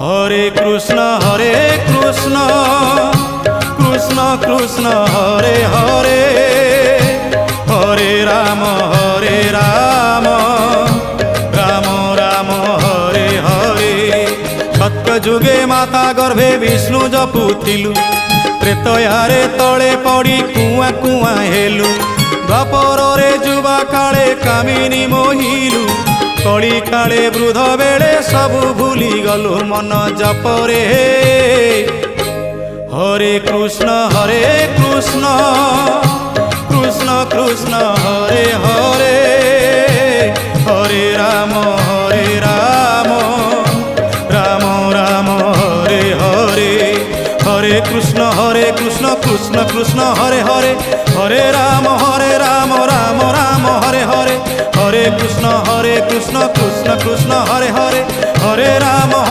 হরে কৃষ্ণ কৃষ্ণ কৃষ্ণ হরে হরে, হরে রাম রাম রাম হরে হরে। সত্য যুগে মাতা গর্ভে বিষ্ণু জপুথিলু, ত্রেতয়ারে তଳେ পড়ি কুয়া কুয়া হেলু। দ্বাপରରେ যুবা কাଳେ কামিনী মোহিলু, কଳି কাଳେ বৃদ্ধ বেড়ে সবু ভুলি গলু মন জপরে। হরে কৃষ্ণ কৃষ্ণ কৃষ্ণ হরে হরে, হরে রাম রাম রাম হরে হরে। হরে কৃষ্ণ কৃষ্ণ কৃষ্ণ হরে হরে, হরে রাম রাম রাম হরে হরে। হরে কৃষ্ণ কৃষ্ণ কৃষ্ণ হরে হরে, হরে রাম।